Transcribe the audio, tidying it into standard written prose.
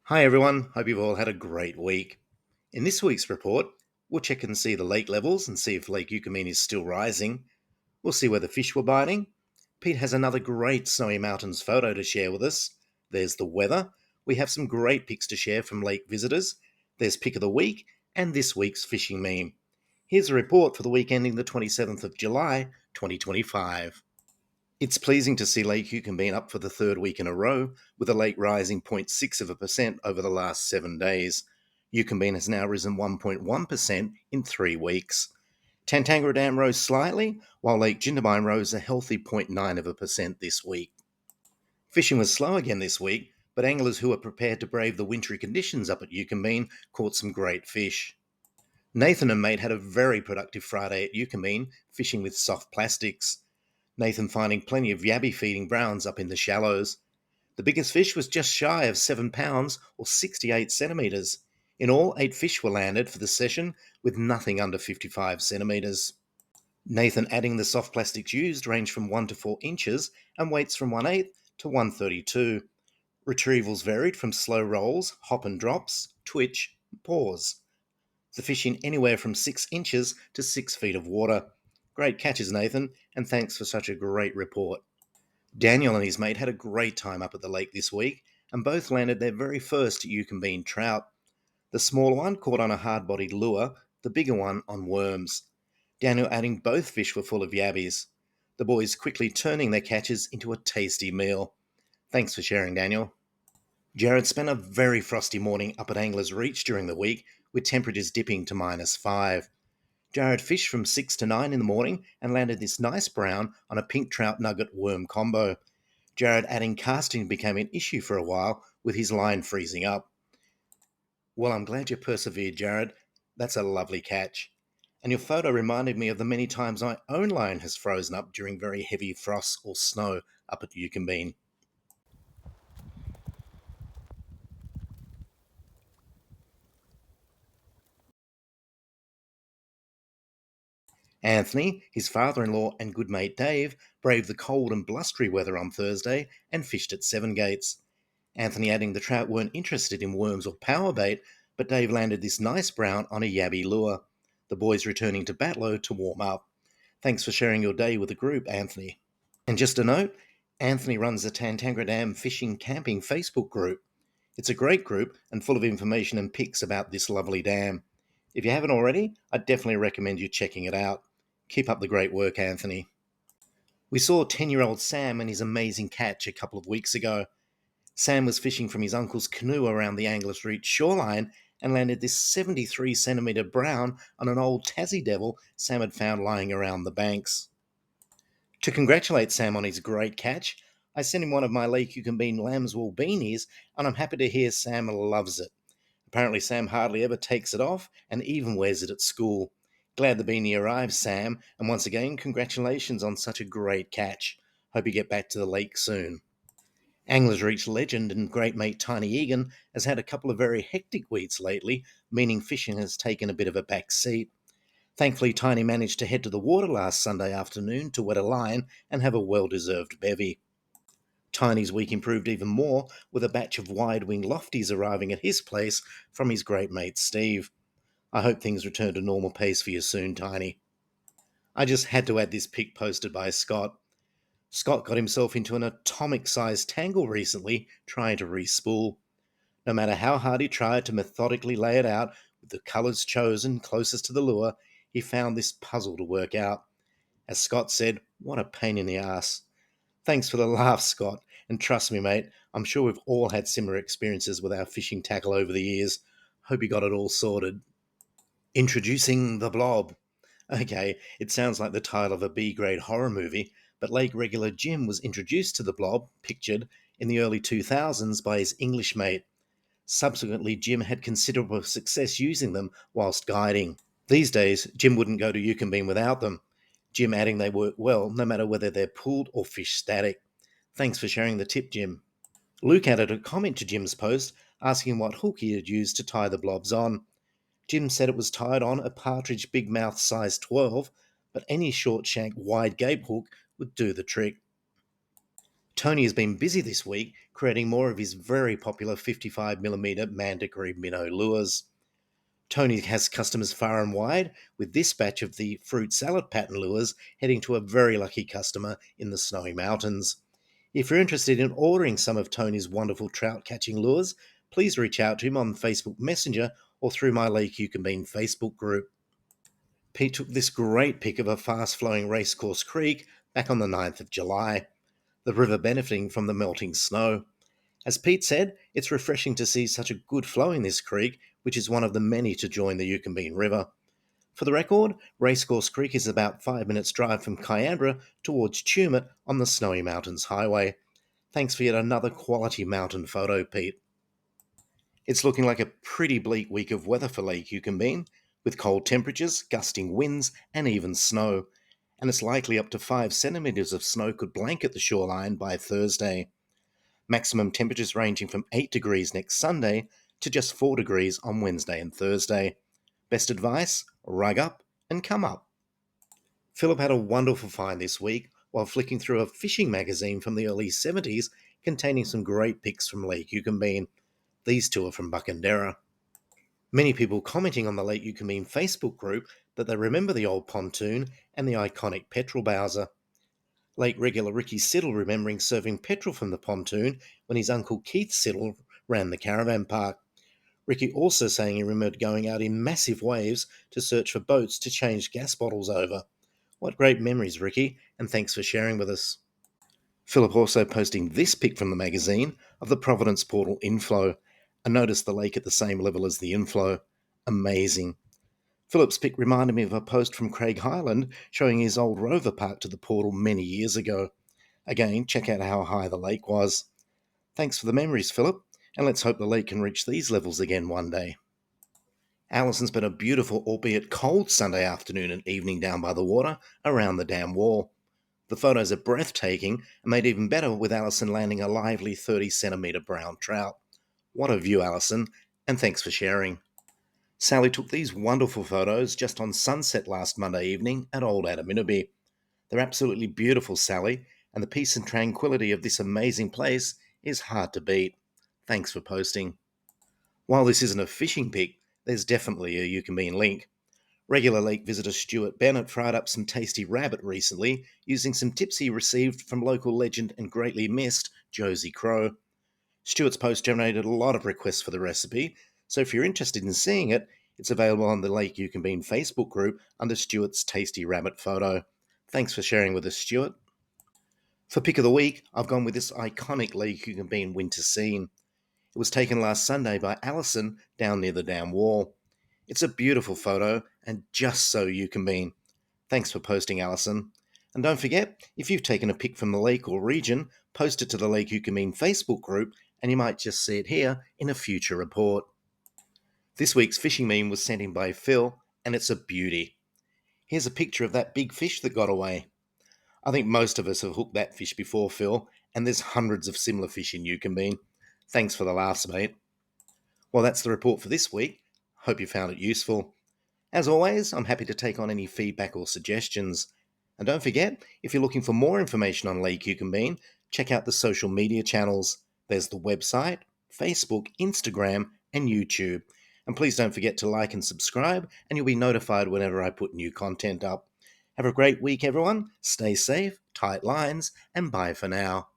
Hi everyone, hope you've all had a great week. In this week's report, we'll check and see the lake levels and see if Lake Eucumbene is still rising. We'll see where the fish were biting. Pete has another great Snowy Mountains photo to share with us. There's the weather. We have some great pics to share from lake visitors. There's pick of the week and this week's fishing meme. Here's a report for the week ending the 27th of July, 2025. It's pleasing to see Lake Eucumbene up for the third week in a row, with the lake rising 0.6% over the last 7 days. Eucumbene has now risen 1.1% in 3 weeks. Tantangara Dam rose slightly, while Lake Jindabyne rose a healthy 0.9% this week. Fishing was slow again this week, but anglers who are prepared to brave the wintry conditions up at Eucumbene caught some great fish. Nathan and mate had a very productive Friday at Eucumbene, fishing with soft plastics. Nathan finding plenty of yabby feeding browns up in the shallows. The biggest fish was just shy of 7 pounds or 68 centimetres. In all, 8 fish were landed for the session, with nothing under 55 centimetres. Nathan adding the soft plastics used range from 1 to 4 inches and weights from 1/8 to 132. Retrievals varied from slow rolls, hop and drops, twitch, pause. The fish in anywhere from 6 inches to 6 feet of water. Great catches, Nathan, and thanks for such a great report. Daniel and his mate had a great time up at the lake this week, and both landed their very first Eucumbene trout. The smaller one caught on a hard-bodied lure, the bigger one on worms. Daniel adding both fish were full of yabbies. The boys quickly turning their catches into a tasty meal. Thanks for sharing, Daniel. Jared spent a very frosty morning up at Angler's Reach during the week, with temperatures dipping to -5. Jared fished from 6 to 9 in the morning and landed this nice brown on a pink trout nugget worm combo. Jared adding casting became an issue for a while, with his line freezing up. Well, I'm glad you persevered, Jared. That's a lovely catch. And your photo reminded me of the many times my own line has frozen up during very heavy frost or snow up at Eucumbene. Anthony, his father-in-law and good mate Dave braved the cold and blustery weather on Thursday and fished at Seven Gates. Anthony adding the trout weren't interested in worms or power bait, but Dave landed this nice brown on a yabby lure. The boys returning to Batlow to warm up. Thanks for sharing your day with the group, Anthony. And just a note, Anthony runs the Tantangara Dam Fishing Camping Facebook group. It's a great group and full of information and pics about this lovely dam. If you haven't already, I'd definitely recommend you checking it out. Keep up the great work, Anthony. We saw 10-year-old Sam and his amazing catch a couple of weeks ago. Sam was fishing from his uncle's canoe around the Angler's Reach shoreline and landed this 73 centimetre brown on an old Tassie devil Sam had found lying around the banks. To congratulate Sam on his great catch, I sent him one of my Lake Eucumbene lambswool beanies, and I'm happy to hear Sam loves it. Apparently, Sam hardly ever takes it off and even wears it at school. Glad the beanie arrived, Sam, and once again, congratulations on such a great catch. Hope you get back to the lake soon. Anglers Reach legend and great mate Tiny Egan has had a couple of very hectic weeks lately, meaning fishing has taken a bit of a back seat. Thankfully, Tiny managed to head to the water last Sunday afternoon to wet a line and have a well-deserved bevy. Tiny's week improved even more with a batch of wide-wing lofties arriving at his place from his great mate Steve. I hope things return to normal pace for you soon, Tiny. I just had to add this pic posted by Scott. Scott got himself into an atomic-sized tangle recently trying to re-spool. No matter how hard he tried to methodically lay it out with the colours chosen closest to the lure, he found this puzzle to work out. As Scott said, what a pain in the ass. Thanks for the laugh, Scott, and trust me, mate, I'm sure we've all had similar experiences with our fishing tackle over the years. Hope you got it all sorted. Introducing the Blob. Okay, it sounds like the title of a B-grade horror movie, but lake regular Jim was introduced to the Blob, pictured, in the early 2000s by his English mate. Subsequently, Jim had considerable success using them whilst guiding. These days, Jim wouldn't go to Eucumbene without them. Jim adding they work well, no matter whether they're pulled or fish static. Thanks for sharing the tip, Jim. Luke added a comment to Jim's post, asking what hook he had used to tie the blobs on. Jim said it was tied on a partridge big mouth size 12, but any short shank wide gape hook would do the trick. Tony has been busy this week creating more of his very popular 55mm Mandagory minnow lures. Tony has customers far and wide, with this batch of the fruit salad pattern lures heading to a very lucky customer in the Snowy Mountains. If you're interested in ordering some of Tony's wonderful trout catching lures, please reach out to him on Facebook Messenger or through my Lake Eucumbene Facebook group. Pete took this great pic of a fast flowing racecourse creek back on the 9th of July, the river benefiting from the melting snow. As Pete said, it's refreshing to see such a good flow in this creek, which is one of the many to join the Eucumbene River. For the record, Racecourse Creek is about 5 minutes' drive from Kiambra towards Tumut on the Snowy Mountains Highway. Thanks for yet another quality mountain photo, Pete. It's looking like a pretty bleak week of weather for Lake Eucumbene, with cold temperatures, gusting winds, and even snow. And it's likely up to 5 centimetres of snow could blanket the shoreline by Thursday. Maximum temperatures ranging from 8 degrees next Sunday to just 4 degrees on Wednesday and Thursday. Best advice? Rug up and come up. Philip had a wonderful find this week while flicking through a fishing magazine from the early 70s containing some great pics from Lake Eucumbene. These two are from Buckenderra. Many people commenting on the Lake Eucumbene Facebook group that they remember the old pontoon and the iconic petrol bowser. Late regular Ricky Siddle remembering serving petrol from the pontoon when his uncle Keith Siddle ran the caravan park. Ricky also saying he remembered going out in massive waves to search for boats to change gas bottles over. What great memories, Ricky, and thanks for sharing with us. Philip also posting this pic from the magazine of the Providence Portal inflow. I noticed the lake at the same level as the inflow. Amazing. Philip's pic reminded me of a post from Craig Highland showing his old rover parked to the portal many years ago. Again, check out how high the lake was. Thanks for the memories, Philip, and let's hope the lake can reach these levels again one day. Alison spent a beautiful, albeit cold, Sunday afternoon and evening down by the water around the dam wall. The photos are breathtaking and made even better with Alison landing a lively 30 centimetre brown trout. What a view, Alison, and thanks for sharing. Sally took these wonderful photos just on sunset last Monday evening at Old Adaminaby. They're absolutely beautiful, Sally, and the peace and tranquility of this amazing place is hard to beat. Thanks for posting. While this isn't a fishing pic, there's definitely a Eucumbene link. Regular lake visitor Stuart Bennett fried up some tasty rabbit recently using some tips he received from local legend and greatly missed Josie Crow. Stuart's post generated a lot of requests for the recipe, so if you're interested in seeing it, it's available on the Lake Eucumbene Facebook group under Stuart's Tasty Rabbit photo. Thanks for sharing with us, Stuart. For pick of the week, I've gone with this iconic Lake Eucumbene winter scene. It was taken last Sunday by Alison down near the dam wall. It's a beautiful photo and just so Eucumbene. Thanks for posting, Alison. And don't forget, if you've taken a pic from the lake or region, post it to the Lake Eucumbene Facebook group and you might just see it here in a future report. This week's fishing meme was sent in by Phil, and it's a beauty. Here's a picture of that big fish that got away. I think most of us have hooked that fish before, Phil, and there's hundreds of similar fish in Eucumbene. Thanks for the laughs, mate. Well, that's the report for this week. Hope you found it useful. As always, I'm happy to take on any feedback or suggestions. And don't forget, if you're looking for more information on Lake Eucumbene, check out the social media channels. There's the website, Facebook, Instagram, and YouTube. And please don't forget to like and subscribe, and you'll be notified whenever I put new content up. Have a great week, everyone. Stay safe, tight lines, and bye for now.